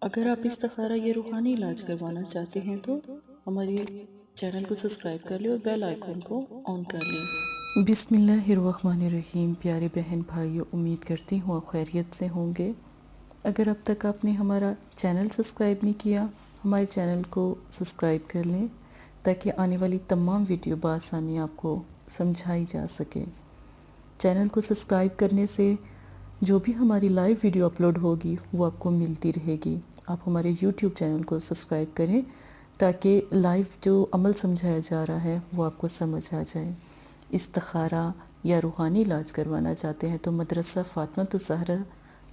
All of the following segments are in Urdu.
اگر آپ استخارہ یا روحانی علاج کروانا چاہتے ہیں تو ہمارے چینل کو سبسکرائب کر لیں اور بیل آئیکن کو آن کر لیں۔ بسم اللہ الرحمن الرحیم۔ پیارے بہن بھائیو، امید کرتی ہوں آپ خیریت سے ہوں گے۔ اگر اب تک آپ نے ہمارا چینل سبسکرائب نہیں کیا، ہمارے چینل کو سبسکرائب کر لیں تاکہ آنے والی تمام ویڈیو بآسانی آپ کو سمجھائی جا سکے۔ چینل کو سبسکرائب کرنے سے جو بھی ہماری لائیو ویڈیو اپلوڈ ہوگی وہ آپ کو ملتی رہے گی۔ آپ ہمارے یوٹیوب چینل کو سبسکرائب کریں تاکہ لائیو جو عمل سمجھایا جا رہا ہے وہ آپ کو سمجھ آ جائے۔ استخارہ یا روحانی علاج کروانا چاہتے ہیں تو مدرسہ فاطمۃ الزہرا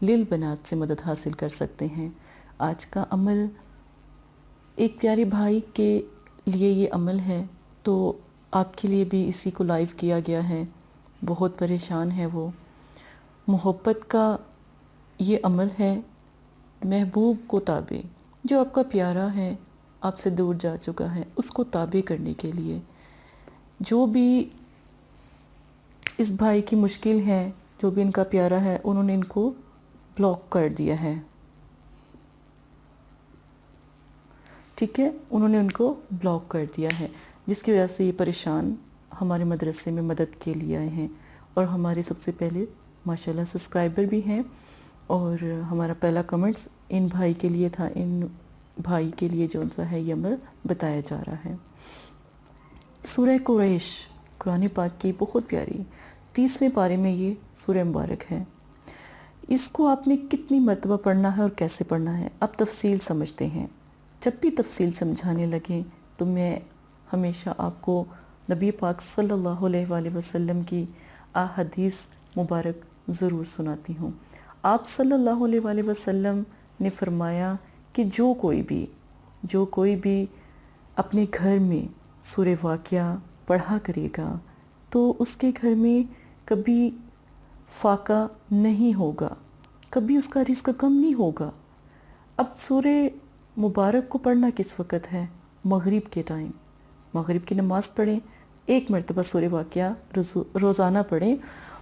للبنات سے مدد حاصل کر سکتے ہیں۔ آج کا عمل ایک پیارے بھائی کے لیے یہ عمل ہے، تو آپ کے لیے بھی اسی کو لائیو کیا گیا ہے۔ بہت پریشان ہے وہ۔ محبت کا یہ عمل ہے، محبوب کو تابع، جو آپ کا پیارا ہے، آپ سے دور جا چکا ہے، اس کو تابع کرنے کے لیے جو بھی اس بھائی کی مشکل ہے، جو بھی ان کا پیارا ہے، انہوں نے ان کو بلاک کر دیا ہے۔ ٹھیک ہے، انہوں نے ان کو بلاک کر دیا ہے، جس کی وجہ سے یہ پریشان ہمارے مدرسے میں مدد کے لیے آئے ہیں، اور ہمارے سب سے پہلے ماشاءاللہ سبسکرائبر بھی ہیں، اور ہمارا پہلا کمنٹس ان بھائی کے لیے تھا۔ ان بھائی کے لیے جو سا ہے یہ عمل بتایا جا رہا ہے۔ سورہ قریش قرآن پاک کی بہت پیاری 30ویں پارے میں یہ سورہ مبارک ہے۔ اس کو آپ نے کتنی مرتبہ پڑھنا ہے اور کیسے پڑھنا ہے، اب تفصیل سمجھتے ہیں۔ جب بھی تفصیل سمجھانے لگیں تو میں ہمیشہ آپ کو نبی پاک صلی اللہ علیہ وآلہ وسلم کی احادیث مبارک ضرور سناتی ہوں۔ آپ صلی اللہ علیہ وآلہ وسلم نے فرمایا کہ جو کوئی بھی اپنے گھر میں سورہ واقعہ پڑھا کرے گا تو اس کے گھر میں کبھی فاقہ نہیں ہوگا، کبھی اس کا رزق کم نہیں ہوگا۔ اب سورہ مبارک کو پڑھنا کس وقت ہے؟ مغرب کے ٹائم۔ مغرب کی نماز پڑھیں، ایک مرتبہ سورہ واقعہ روزانہ پڑھیں،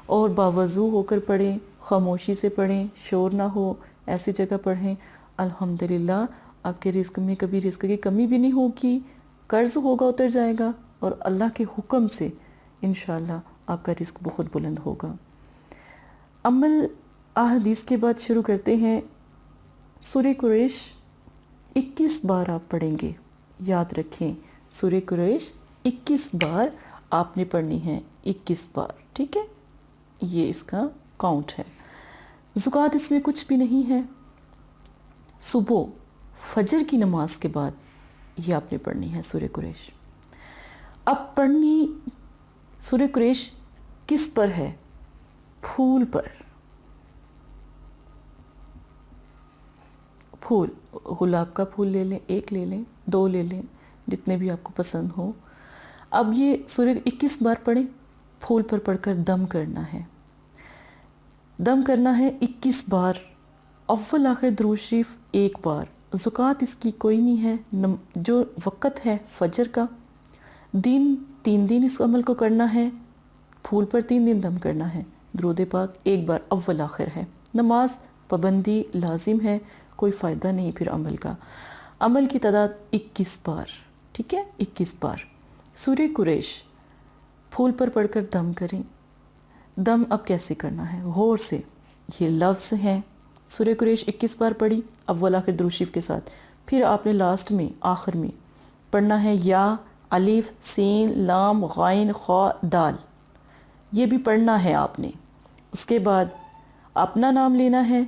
اور باوضو ہو کر پڑھیں، خاموشی سے پڑھیں، شور نہ ہو، ایسی جگہ پڑھیں۔ الحمدللہ آپ کے رزق میں کبھی رزق کی کمی بھی نہیں ہوگی، قرض ہوگا اتر جائے گا، اور اللہ کے حکم سے انشاءاللہ آپ کا رزق بہت بلند ہوگا۔ عمل احادیث کے بعد شروع کرتے ہیں۔ سورہ قریش 21 بار آپ پڑھیں گے، یاد رکھیں، سورہ قریش 21 بار آپ نے پڑھنی ہے، 21 بار، ٹھیک ہے؟ یہ اس کا کاؤنٹ ہے۔ زکوٰۃ اس میں کچھ بھی نہیں ہے۔ صبح فجر کی نماز کے بعد یہ آپ نے پڑھنی ہے سورہ قریش۔ اب پڑھنی سورہ قریش کس پر ہے؟ پھول پر۔ پھول، گلاب کا پھول لے لیں، 1 لے لیں، 2 لے لیں، جتنے بھی آپ کو پسند ہو۔ اب یہ سورہ 21 بار پڑھیں، پھول پر پڑھ کر دم کرنا ہے۔ دم کرنا ہے 21 بار، اول آخر درود شریف 1 بار۔ زکوٰۃ اس کی کوئی نہیں ہے۔ جو وقت ہے فجر کا، 3 دن اس عمل کو کرنا ہے، پھول پر 3 دن دم کرنا ہے، درود پاک 1 بار اول آخر ہے۔ نماز پابندی لازم ہے، کوئی فائدہ نہیں پھر عمل کا۔ عمل کی تعداد 21 بار، ٹھیک ہے؟ 21 بار۔ سورہ قریش پھول پر پڑھ کر دم کریں۔ دم اب کیسے کرنا ہے؟ غور سے، یہ لفظ ہیں۔ سورہ قریش 21 بار پڑھی اول آخر درود شریف کے ساتھ، پھر آپ نے لاسٹ میں آخر میں پڑھنا ہے یا، الف، سین، لام، غین، خا، دال، یہ بھی پڑھنا ہے آپ نے۔ اس کے بعد اپنا نام لینا ہے،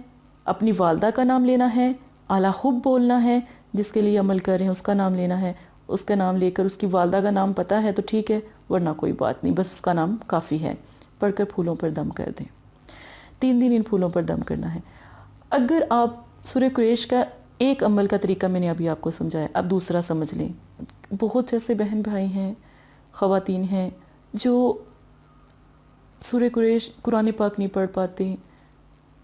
اپنی والدہ کا نام لینا ہے، اعلیٰ حب بولنا ہے، جس کے لیے عمل کر رہے ہیں اس کا نام لینا ہے۔ اس کا نام لے کر اس کی والدہ کا نام پتہ ہے تو ٹھیک ہے، ورنہ کوئی بات نہیں، بس اس کا نام کافی ہے۔ پڑھ کر پھولوں پر دم کر دیں۔ 3 دن ان پھولوں پر دم کرنا ہے۔ اگر آپ سورہ قریش کا ایک عمل کا طریقہ میں نے ابھی آپ کو سمجھایا، اب دوسرا سمجھ لیں۔ بہت سے ایسے بہن بھائی ہیں، خواتین ہیں، جو سورہ قریش قرآن پاک نہیں پڑھ پاتے۔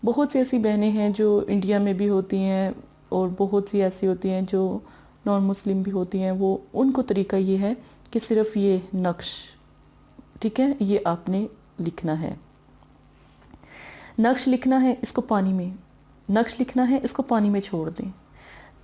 بہت سی ایسی بہنیں ہیں جو انڈیا میں بھی ہوتی ہیں، اور بہت سی ایسی ہوتی ہیں جو نان مسلم بھی ہوتی ہیں۔ ان کو طریقہ یہ ہے کہ صرف یہ نقش، ٹھیک ہے، یہ آپ نے لکھنا ہے۔ نقش لکھنا ہے، اس کو پانی میں چھوڑ دیں۔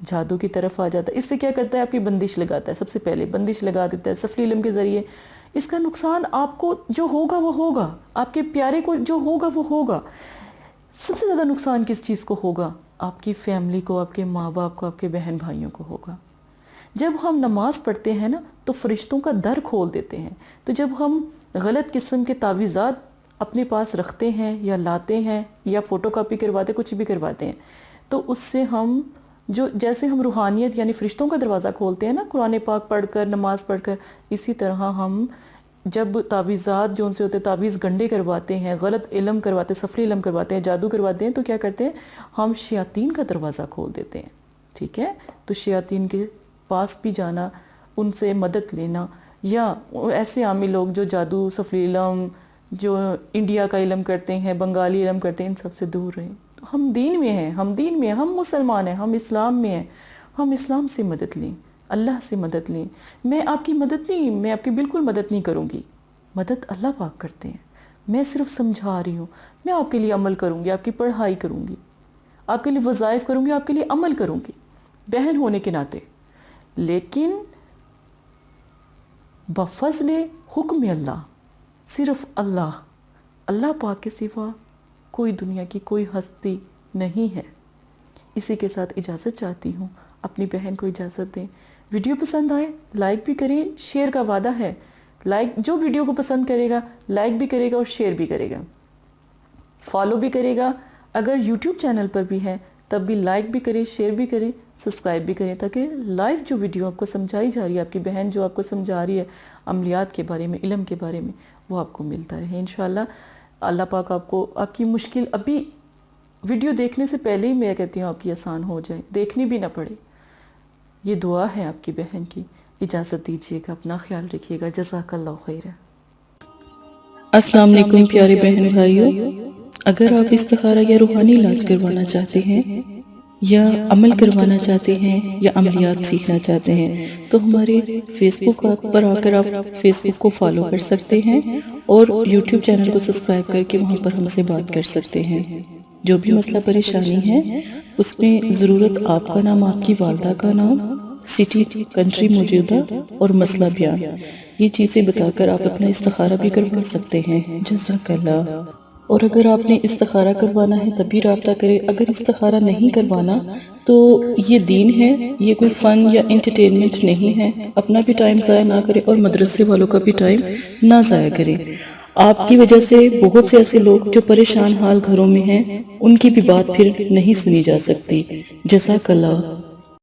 جادو کی طرف آ جاتا ہے. اس سے کیا کرتا ہے؟ آپ کی بندش لگاتا ہے. سب سے پہلے بندش لگا دیتا ہے سفلی علم کے ذریعے. اس کا نقصان آپ کو جو ہوگا وہ ہوگا, آپ کے پیارے کو جو ہوگا وہ ہوگا. سب سے زیادہ نقصان کس چیز کو ہوگا؟ آپ کی فیملی کو, آپ کے ماں باپ کو, آپ کے بہن بھائیوں کو ہوگا. جب ہم نماز پڑھتے ہیں نا تو فرشتوں کا در کھول دیتے ہیں. تو جب ہم غلط قسم کے تعویذات اپنے پاس رکھتے ہیں یا لاتے ہیں یا فوٹو کاپی کرواتے, کچھ بھی کرواتے ہیں, تو اس سے ہم جیسے ہم روحانیت یعنی فرشتوں کا دروازہ کھولتے ہیں نا قرآن پاک پڑھ کر, نماز پڑھ کر, اسی طرح ہم جب تعویذات جو ان سے ہوتے ہیں, تعویذ گنڈے کرواتے ہیں, غلط علم کرواتے ہیں, سفلی علم کرواتے ہیں, جادو کرواتے ہیں, تو کیا کرتے ہیں؟ ہم شیاطین کا دروازہ کھول دیتے ہیں. ٹھیک ہے, تو شیاطین کے پاس بھی جانا, ان سے مدد لینا, یا ایسے عامی لوگ جو جادو, سفلی علم, جو انڈیا کا علم کرتے ہیں, بنگالی علم کرتے ہیں, ان سب سے دور رہیں. ہم دین میں ہیں, ہم مسلمان ہیں, ہم اسلام میں ہیں. ہم اسلام سے مدد لیں, اللہ سے مدد لیں. میں آپ کی مدد نہیں, میں آپ کی بالکل مدد نہیں کروں گی. مدد اللہ پاک کرتے ہیں. میں صرف سمجھا رہی ہوں. میں آپ کے لیے عمل کروں گی, آپ کی پڑھائی کروں گی, آپ کے لیے وظائف کروں گی, آپ کے لیے عمل کروں گی بہن ہونے کے ناطے. لیکن بفضل حکم اللہ, صرف اللہ پاک کے سوا کوئی دنیا کی کوئی ہستی نہیں ہے. اسی کے ساتھ اجازت چاہتی ہوں, اپنی بہن کو اجازت دیں. ویڈیو پسند آئے لائک بھی کریں, شیئر کا وعدہ ہے. لائک, جو ویڈیو کو پسند کرے گا لائک بھی کرے گا اور شیئر بھی کرے گا, فالو بھی کرے گا. اگر یوٹیوب چینل پر بھی ہے تب بھی لائک بھی کریں, شیئر بھی کریں, سبسکرائب بھی کریں, تاکہ لائیو جو ویڈیو آپ کو سمجھائی جا رہی ہے, آپ کی بہن جو آپ کو سمجھا رہی ہے عملیات کے بارے میں, علم کے بارے میں, وہ آپ کو ملتا رہے انشاءاللہ. اللہ پاک آپ کو آپ کی مشکل ابھی ویڈیو دیکھنے سے پہلے ہی میں کہتی ہوں آپ کی آسان ہو جائے, دیکھنی بھی نہ پڑے. یہ دعا ہے آپ کی بہن کی. اجازت دیجیے گا, اپنا خیال رکھیے گا. جزاک اللہ خیر. السلام علیکم پیارے بہن بھائیوں. اگر آپ استخارہ یا روحانی علاج کروانا چاہتے ہیں یا عمل کروانا چاہتے ہیں یا عملیات سیکھنا چاہتے ہیں تو ہمارے فیس بک پر آ کر آپ فیس بک کو فالو کر سکتے ہیں اور یوٹیوب چینل کو سبسکرائب کر کے وہاں پر ہم سے بات کر سکتے ہیں. جو بھی مسئلہ پریشانی ہے اس میں ضرورت آپ کا نام, آپ کی والدہ کا نام, سٹی, کنٹری موجودہ اور مسئلہ بیان, یہ چیزیں بتا کر آپ اپنا استخارہ بھی کروا سکتے ہیں. جزاک اللہ. اور اگر آپ نے استخارہ کروانا ہے تبھی رابطہ کریں. اگر استخارہ نہیں کروانا تو یہ دین ہے, یہ کوئی فن یا انٹرٹینمنٹ نہیں ہے. اپنا بھی ٹائم ضائع نہ کریں اور مدرسے والوں کا بھی ٹائم نہ ضائع کریں. آپ کی وجہ سے بہت سے ایسے لوگ جو پریشان حال گھروں میں ہیں ان کی بھی بات پھر نہیں سنی جا سکتی. جزاک اللہ.